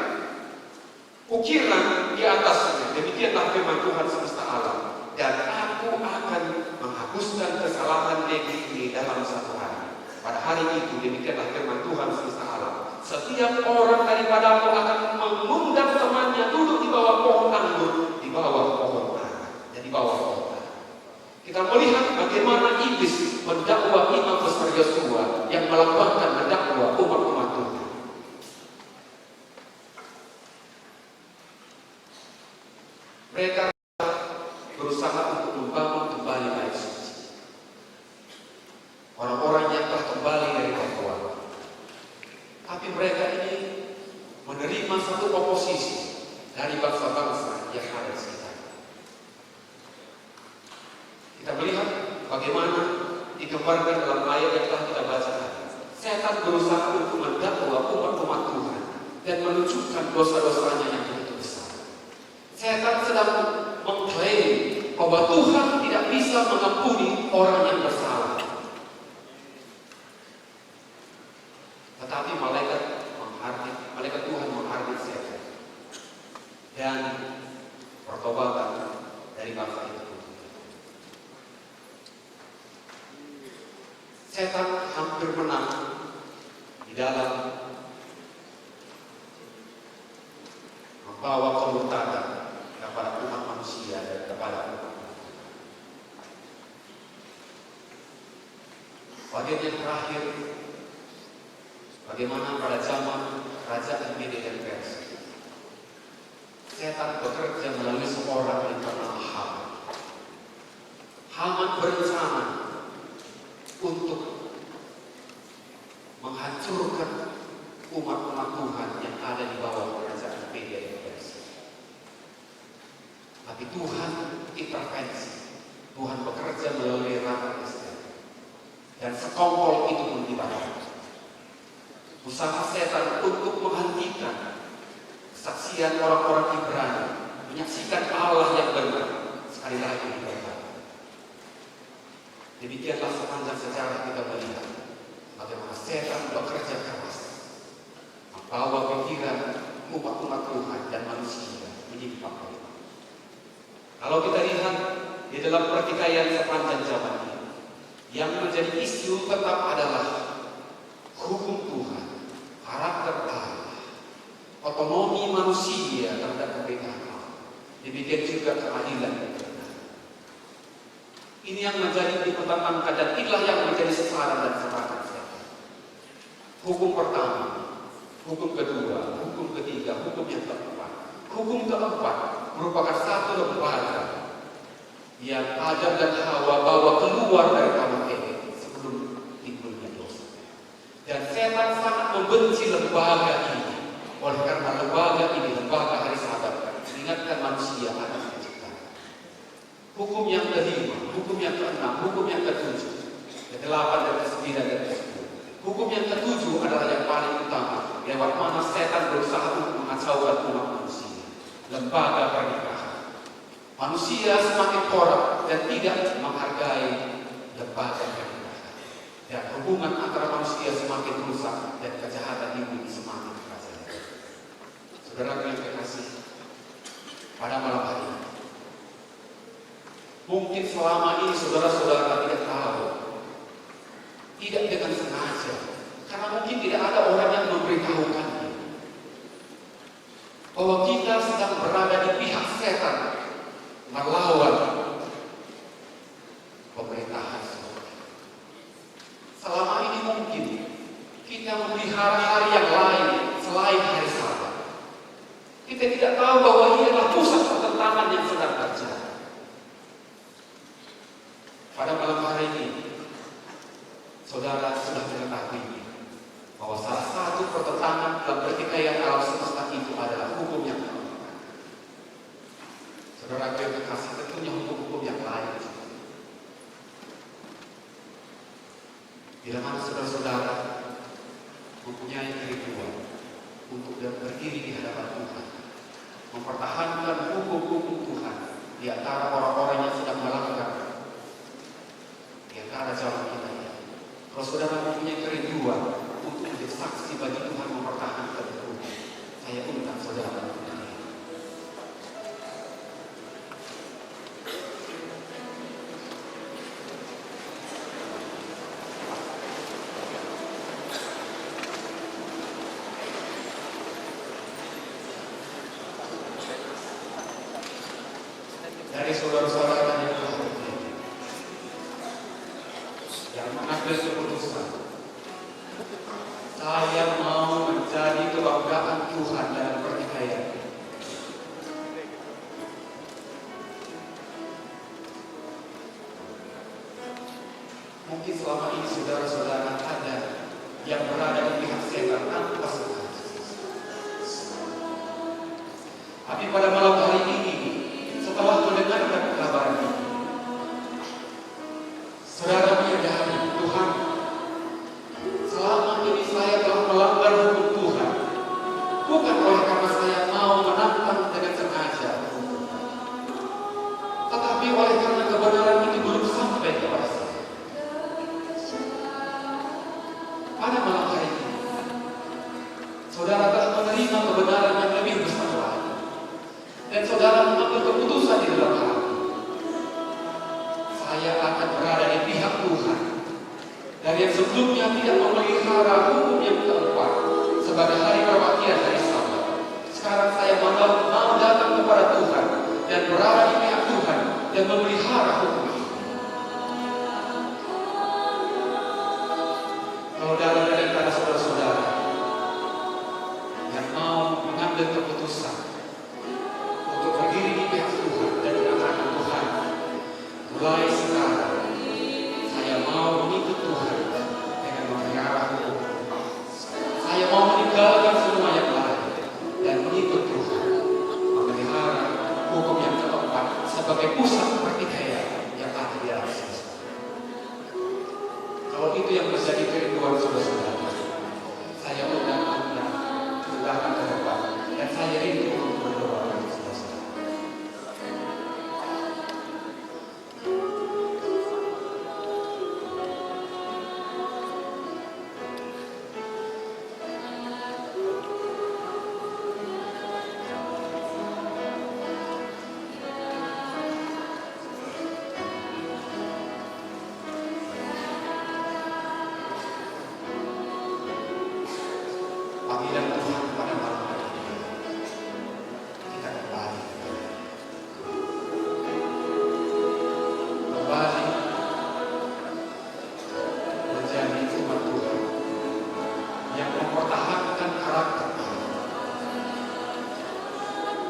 ukiran di atasnya. Demikianlah firman Tuhan semesta alam. Dan aku akan menghapuskan kesalahan negeri ini dalam satu hari. Pada hari itu, demikianlah firman Tuhan semesta alam, setiap orang daripadamu akan mengundang temannya duduk di bawah pohon anggur, di bawah pohon ara, dan di bawah pohon ara. Kita melihat bagaimana iblis mendakwa imam besar Yosua yang melambangkan mendakwa umat-umat Tuhan. Mereka berusaha untuk membangun kembali bait suci. Orang-orang yang telah kembali dari Papua. Tapi mereka ini menerima satu oposisi dari bangsa-bangsa yang ada di sekitar. Kita melihat bagaimana digambarkan dalam ayat yang telah kita baca tadi. Setan berusaha untuk mendakwa umat-umat Tuhan dan menunjukkan dosa-dosanya yang begitu besar. Setan sedang mengklaim bahwa Tuhan tidak bisa mengampuni orang yang bersalah. Tetapi malaikat Tuhan menghardik setan. Dan pertobatan dari bangsa itu. Setan hampir menang di dalam membawa kemurtadan kepada umat manusia dan kepada umat. Bagian yang terakhir, bagaimana pada zaman kerajaan Media dan Persia, setan bekerja melalui seorang yang bernama Haman. Haman berencana untuk menghancurkan umat-umat Tuhan yang ada di bawah kerajaan Media dan Persia. Tapi Tuhan intervensi. Tuhan bekerja melalui Ratu Ester. Dan sekongkol itu pun dibatalkan. Usaha setan untuk menghentikan kesaksian orang-orang Ibrani, menyaksikan Allah yang benar, sekali lagi dibatalkan. Demikianlah sepanjang sejarah kita melihat bagaimana setan bekerja keras membawa pikiran umat-umat Tuhan dan manusia menjadi pakai. Kalau kita lihat di dalam pertikaian sepanjang zaman ini, yang menjadi isu tetap adalah hukum Tuhan, karakter Allah, otonomi manusia terhadap pemerintahan Allah, demikian juga keadilan dan kebenaran. Ini yang menjadi dipertahankan dan inilah yang menjadi sasaran dan serangan setan. Hukum pertama, hukum kedua, hukum ketiga, hukum yang keempat. Hukum keempat merupakan satu lembaga yang Adam dan Hawa bawa keluar dari Taman Eden sebelum timbulnya dosa. Dan setan sangat membenci lembaga ini. Oleh karena lembaga ini, lembaga hari Sabat, mengingatkan manusia atas penciptaan. Hukum yang kelima, hukum yang keenam, hukum yang ketujuh, kedelapan dan kesembilan dan kesepuluh. Hukum yang ketujuh adalah yang paling utama, lewat mana setan berusaha untuk mengacaukan umat manusia. Lembaga pernikahan. Manusia semakin korup dan tidak menghargai lembaga pernikahan. Dan hubungan antara manusia semakin rusak dan kejahatan ini semakin merajalela. Saudara yang terkasih, pada malam hari ini, mungkin selama ini saudara-saudara tidak tahu, tidak dengan sengaja, karena mungkin tidak ada orang yang memberitahukannya, bahwa kita sedang berada di pihak setan melawan pemerintahan surga. Selama ini mungkin kita memelihara hari yang lain selain hari Sabat. Kita tidak tahu bahwa ini adalah pusat pertentangan yang sedang terjadi. Pada malam hari ini, saudara sudah mengetahui bahwa salah satu pertentangan dalam pertikaian alam semesta itu adalah hukum yang keempat. Saudara yang terkasih, tentunya hukum-hukum yang lain. Bila mana saudara-saudara mempunyai kerinduan untuk berdiri di hadapan Tuhan, mempertahankan hukum-hukum Tuhan di antara orang-orang yang sedang melanggar di antara zaman kita ini. Kalau saudara mempunyai kerinduan untuk menjadi saksi bagi Tuhan mempertahankan hukum, saya undang saudara untuk berdiri. Dari saudara-saudara yang terhormat yang mengambil keputusan, saya mau menjadi kebanggaan Tuhan dalam pertikaian. Mungkin selama ini saudara-saudara ada yang berada di pihak setan tanpa sengaja. Tapi pada malam hari ini, setelah mendengarkan kabar ini, saudara menyadari, Tuhan, selama ini saya telah melanggar hukum Tuhan, bukan oleh karena saya mau menantang dengan sengaja, tetapi oleh karena kebenaran ini belum sampai kepada saya. Pada malam hari ini, saudara telah menerima kebenaran yang lebih besar lagi, dan saudara mengambil keputusan di dalam hati. Saya akan berada di pihak Tuhan. Dan yang sebelumnya tidak memelihara hukum yang keempat sebagai hari perwakilan hari Sabat, sekarang saya mau datang kepada Tuhan dan berada di pihak Tuhan dan memelihara hukum ini. Kalau dalam antara saudara-saudara yang mau mengambil keputusan untuk berdiri di pihak Tuhan dan mengatakan, Tuhan, mulai sekarang saya mau mengikut Tuhan dengan memelihara hukum. Saya mau meninggalkan semua yang lain dan mengikut Tuhan, memelihara hukum yang keempat sebagai pusat pertikaian yang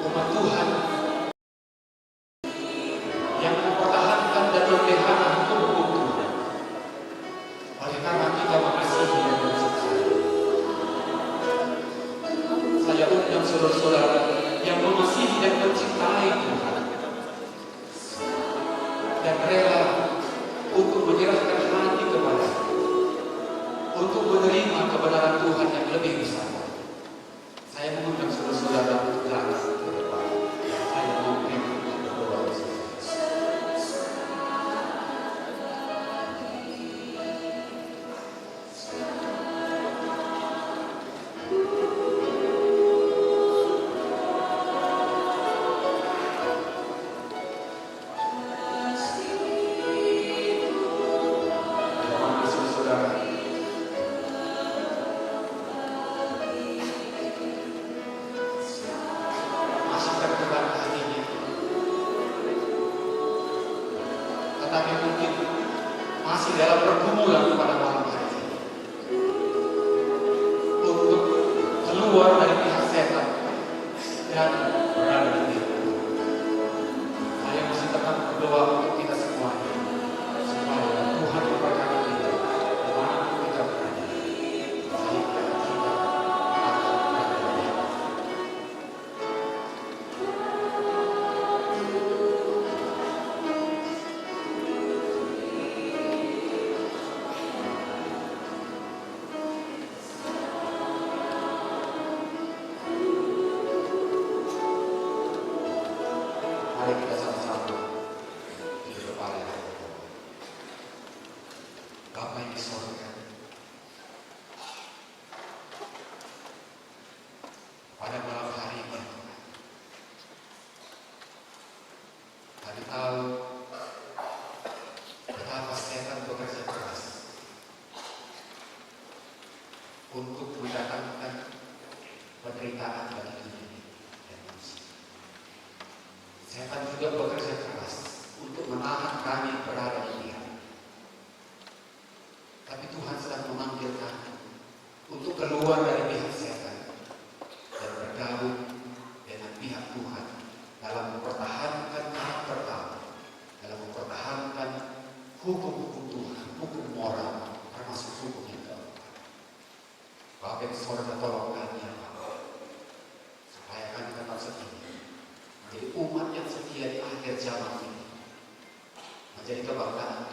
umat Tuhan yang mempertahankan dan memelihara hukum-hukum Tuhan. Oleh karena kita mengasihi dan mencintai. Saya undang saudara-saudara yang mengasihi dan mencintai Tuhan dan rela untuk menyerahkan hati kepada, untuk menerima kebenaran Tuhan yang lebih besar. Saya mengundang saudara-saudara untuk datang ke depan. Saya memimpin berdoa bersama. Tetapi mungkin masih dalam pergumulan pada malam hari ini untuk keluar dari pihak setan dan berada di pihak Tuhan. Saya masih tetap berdoa untuk kita semuanya supaya Tuhan memberkati kita dimanapun kita berada, sehingga kita akan berada di pihak Tuhan. Mari kita sama-sama tunduk kepala dan berdoa. Bapa yang di surga, pada malam hari ini kami tahu betapa setan bekerja keras untuk mendatangkan penderitaan bagi dunia dan manusia. Setan juga bekerja keras untuk menahan kami berada di dia. Tapi Tuhan sedang memanggil kami untuk keluar dari pihak setan dan bergabung dengan pihak Tuhan dalam mempertahankan karakter kami, dalam mempertahankan hukum-hukum Tuhan, hukum moral, termasuk hukum yang keempat. Bapak yang sorga, tolong kami ya Bapak, supaya kami tetap setia menjadi umat yang setia di akhir zaman ini, menjadi kebanggaan